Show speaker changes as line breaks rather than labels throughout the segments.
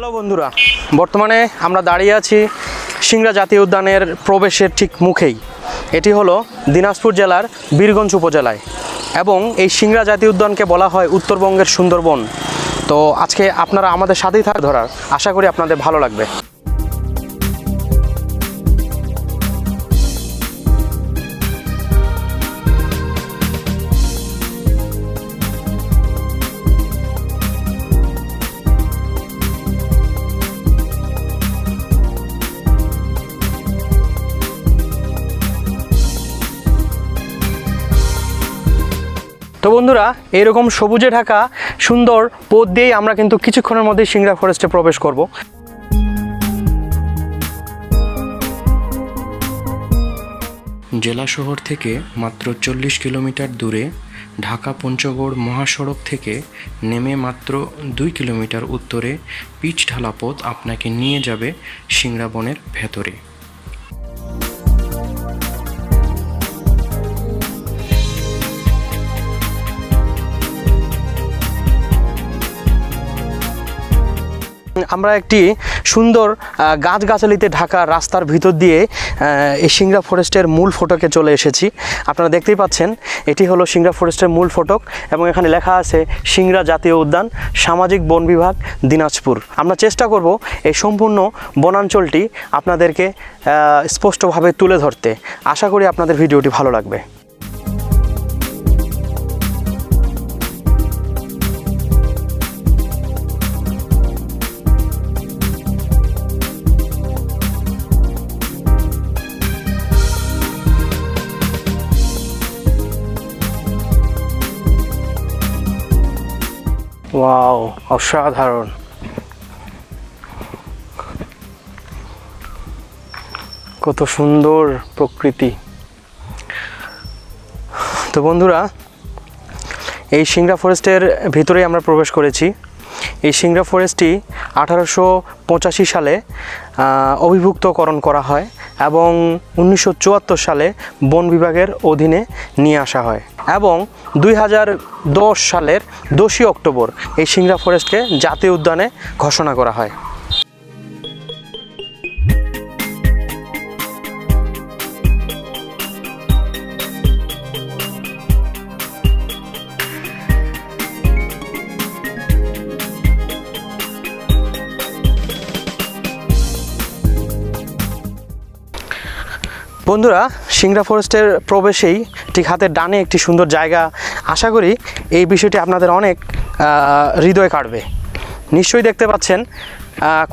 Hello বন্ধুরা, বর্তমানে আমরা দাঁড়িয়ে আছি সিংড়া জাতীয় উদ্যানের প্রবেশের ঠিক মুখেই। এটি হলো দিনাজপুর জেলার বীরগঞ্জ উপজেলায় এবং এই সিংড়া জাতীয় উদ্যানকে বলা হয় উত্তরবঙ্গের সুন্দরবন। তো আজকে আপনারা আমাদের সাথেই ধরার আশা করি আপনাদের ভালো লাগবে। তো বন্ধুরা, এরকম সবুজে ঢাকা সুন্দর পথ দিয়েই আমরা কিন্তু কিছুক্ষণের মধ্যে সিংড়া ফরেস্টে প্রবেশ করব।
জেলা শহর থেকে মাত্র 40 কিলোমিটার দূরে ঢাকা পঞ্চগড় মহাসড়ক থেকে নেমে মাত্র 2 কিলোমিটার উত্তরে পিচ ঢালা পথ আপনাকে নিয়ে যাবে সিংড়া বনের ভেতরে।
আমরা একটি সুন্দর গাছগাছালিতে ঢাকা রাস্তার ভিতর দিয়ে এই সিংড়া ফরেস্টের মূল ফটকে চলে এসেছি। আপনারা দেখতেই পাচ্ছেন, এটি হলো সিংড়া ফরেস্টের মূল ফটক এবং এখানে লেখা আছে সিংড়া জাতীয় উদ্যান, সামাজিক বন বিভাগ, দিনাজপুর। আমরা চেষ্টা করব এই সম্পূর্ণ বনাঞ্চলটি আপনাদেরকে স্পষ্টভাবে তুলে ধরতে। আশা করি আপনাদের ভিডিওটি ভালো লাগবে। ওয়াও, অসাধারণ! কত সুন্দর প্রকৃতি। তো বন্ধুরা, এই সিংড়া ফরেস্টের ভিতরেই আমরা প্রবেশ করেছি। এই সিংড়া ফরেস্টটি 1885 সালে অভিভুক্তকরণ করা হয় এবং 1974 সালে বন বিভাগের অধীনে নিয়ে আসা হয় এবং 2010 সালের 10 অক্টোবর এই সিংড়া ফরেস্টকে জাতীয় উদ্যানে ঘোষণা করা হয়। বন্ধুরা, সিংড়া ফরেস্টের প্রবেশেই ঠিক হাতের ডানে একটি সুন্দর জায়গা। আশা করি এই বিষয়টি আপনাদের অনেক হৃদয় কাড়বে। নিশ্চয়ই দেখতে পাচ্ছেন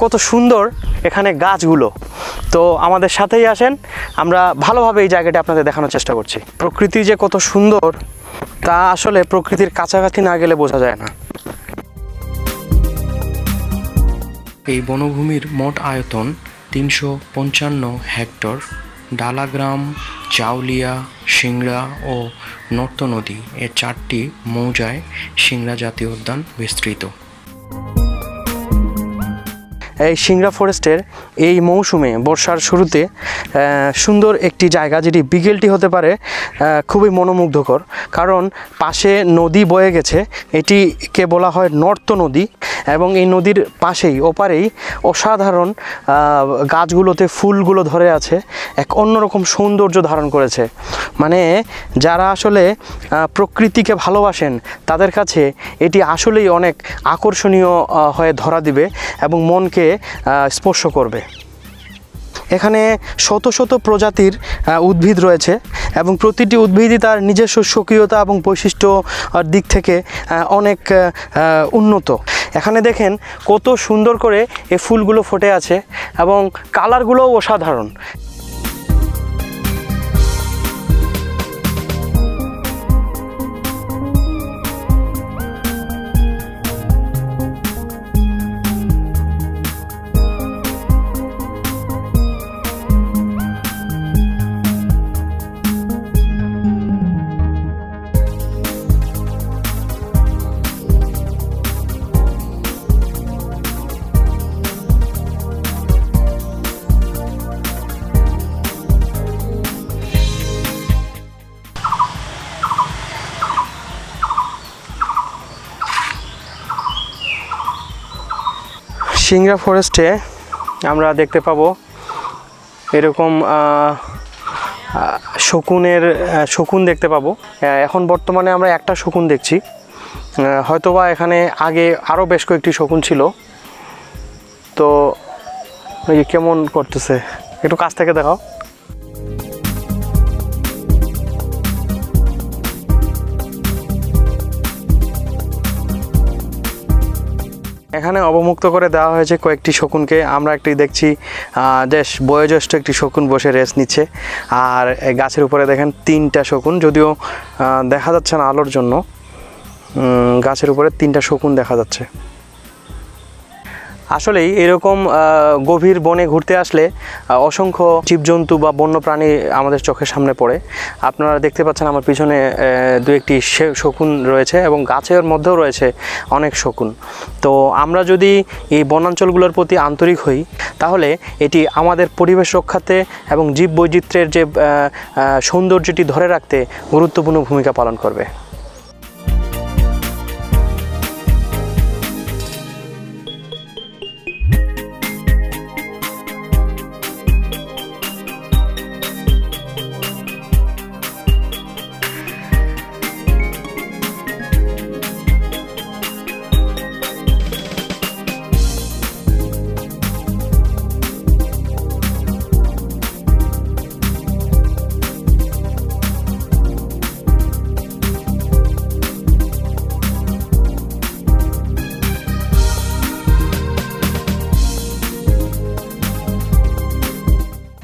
কত সুন্দর এখানে গাছগুলো। তো আমাদের সাথেই আসেন, আমরা ভালোভাবে এই জায়গাটি আপনাদের দেখানোর চেষ্টা করছি। প্রকৃতি যে কত সুন্দর তা আসলে প্রকৃতির কাছাকাছি না গেলে বোঝা যায় না।
এই বনভূমির মোট আয়তন 355 হেক্টর। ডালাগ্রাম, চাউলিয়া, সিংড়া ও নর্ত নদী এর 4টি মৌজায় সিংড়া জাতীয় উদ্যান বিস্তৃত।
এই সিংড়া ফরেস্টের এই মৌসুমে বর্ষার শুরুতে সুন্দর একটি জায়গা, যেটি বিকেলটি হতে পারে খুবই মনোমুগ্ধকর, কারণ পাশে নদী বয়ে গেছে। এটিকে বলা হয় নর্ত নদী এবং এই নদীর পাশেই ওপারেই অসাধারণ গাছগুলোতে ফুলগুলো ধরে আছে, এক অন্যরকম সৌন্দর্য ধারণ করেছে। মানে যারা আসলে প্রকৃতিকে ভালোবাসেন তাদের কাছে এটি আসলেই অনেক আকর্ষণীয় হয়ে ধরা দিবে এবং মনকে স্পর্শ করবে। এখানে শত শত প্রজাতির উদ্ভিদ রয়েছে এবং প্রতিটি উদ্ভিদই তার নিজস্ব স্বকীয়তা এবং বৈশিষ্ট্যর দিক থেকে অনেক উন্নত। এখানে দেখেন কত সুন্দর করে এই ফুলগুলো ফুটে আছে এবং কালারগুলোও অসাধারণ। সিংরা ফরেস্টে আমরা দেখতে পাবো এরকম শকুন দেখতে পাবো। এখন বর্তমানে আমরা একটা শকুন দেখছি, হয়তোবা এখানে আগে আরও বেশ কয়েকটি শকুন ছিল। তো কেমন করতেছে একটু কাছ থেকে দেখাও। এখানে অবমুক্ত করে দেওয়া হয়েছে কয়েকটি শকুনকে। আমরা একটি দেখছি বেশ বয়োজ্যেষ্ঠ একটি শকুন বসে রেস্ট নিচ্ছে। আর গাছের উপরে দেখেন 3টা শকুন, যদিও দেখা যাচ্ছে না আলোর জন্য। গাছের উপরে 3টা শকুন দেখা যাচ্ছে। আসলেই এরকম গভীর বনে ঘুরতে আসলে অসংখ্য জীবজন্তু বা বন্যপ্রাণী আমাদের চোখের সামনে পড়ে। আপনারা দেখতে পাচ্ছেন আমার পিছনে দু একটি শকুন রয়েছে এবং গাছের মধ্যেও রয়েছে অনেক শকুন। তো আমরা যদি এই বনাঞ্চলগুলোর প্রতি আন্তরিক হই তাহলে এটি আমাদের পরিবেশ রক্ষাতে এবং জীববৈচিত্র্যের যে সৌন্দর্যটি ধরে রাখতে গুরুত্বপূর্ণ ভূমিকা পালন করবে।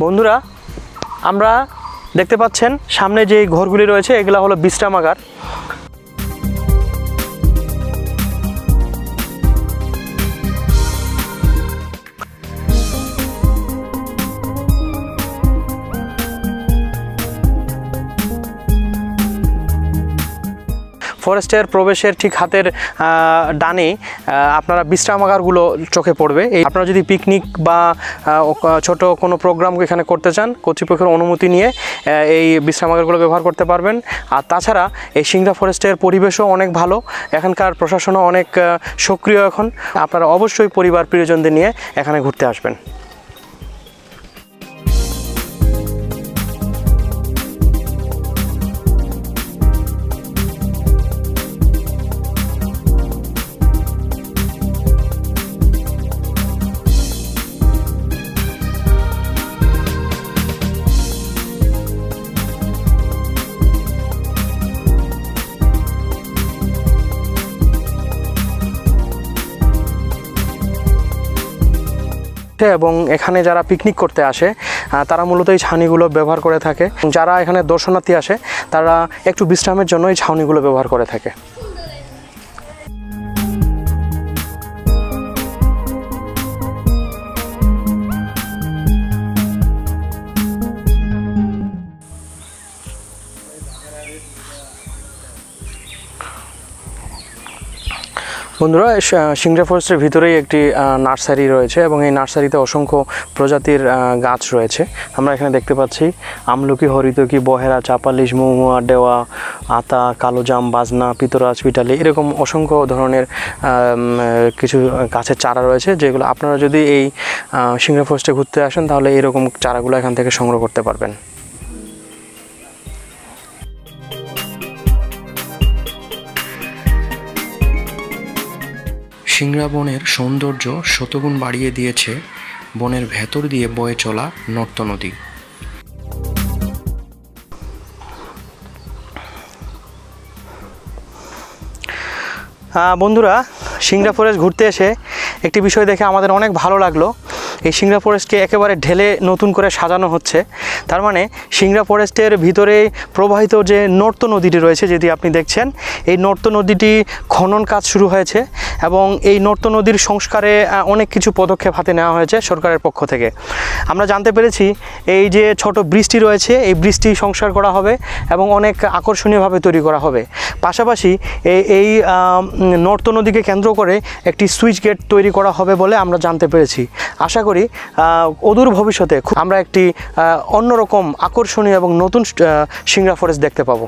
বন্ধুরা, আমরা দেখতে পাচ্ছেন সামনে যে ঘরগুলি রয়েছে এগুলা হলো বিশ্রামাগার। ফরেস্টের প্রবেশের ঠিক হাতের ডানে আপনারা বিশ্রামাগারগুলো চোখে পড়বে। এই আপনারা যদি পিকনিক বা ছোট কোনো প্রোগ্রাম এখানে করতে চান, কর্তৃপক্ষের অনুমতি নিয়ে এই বিশ্রামাগারগুলো ব্যবহার করতে পারবেন। আর তাছাড়া এই সিংরা ফরেস্টের পরিবেশও অনেক ভালো, এখানকার প্রশাসনও অনেক সক্রিয়। এখন আপনারা অবশ্যই পরিবার প্রিয়জনদের নিয়ে এখানে ঘুরতে আসবেন। এবং এখানে যারা পিকনিক করতে আসে তারা মূলত এই ছাউনিগুলো ব্যবহার করে থাকে। যারা এখানে দর্শনার্থী আসে তারা একটু বিশ্রামের জন্য এই ছাউনিগুলো ব্যবহার করে থাকে। বন্ধুরা, সিংরা ফরেস্টের ভিতরেই একটি নার্সারি রয়েছে এবং এই নার্সারিতে অসংখ্য প্রজাতির গাছ রয়েছে। আমরা এখানে দেখতে পাচ্ছি আমলকি, হরিতকি, বহেরা, চাপালিশ, মহুয়া, ডেওয়া, আতা, কালোজাম, বাজনা, পিতরাজ, পিটালি, এরকম অসংখ্য ধরনের কিছু গাছের চারা রয়েছে, যেগুলো আপনারা যদি এই সিংরা ফরেস্টে ঘুরতে আসেন তাহলে এরকম চারাগুলো এখান থেকে সংগ্রহ করতে পারবেন।
সিংরা বনের সৌন্দর্য শতগুণ বাড়িয়ে দিয়েছে বনের ভেতর দিয়ে বয়ে চলা নর্ত নদী।
বন্ধুরা, সিংরা ফরেস্ট ঘুরতে এসে একটি বিষয় দেখে আমাদের অনেক ভালো লাগলো। এই সিংরা ফরেস্টকে একেবারে ঢেলে নতুন করে সাজানো হচ্ছে। তার মানে সিংরা ফরেস্টের ভিতরে প্রবাহিত যে নর্ত নদীটি রয়েছে, যেটি আপনি দেখছেন, এই নর্ত নদীটি খনন কাজ শুরু হয়েছে এবং এই নর্ত নদীর সংস্কারে অনেক কিছু পদক্ষেপ হাতে নেওয়া হয়েছে সরকারের পক্ষ থেকে। আমরা জানতে পেরেছি এই যে ছোট ব্রিজটি রয়েছে, এই ব্রিজটি সংস্কার করা হবে এবং অনেক আকর্ষণীয়ভাবে তৈরি করা হবে। পাশাপাশি এই নর্ত নদীকে কেন্দ্র করে একটি সুইচ গেট তৈরি করা হবে বলে আমরা জানতে পেরেছি। আশা করি অদূর ভবিষ্যতে আমরা একটি অন্যরকম আকর্ষণীয় এবং নতুন সিংরা ফরেস্ট দেখতে পাবো।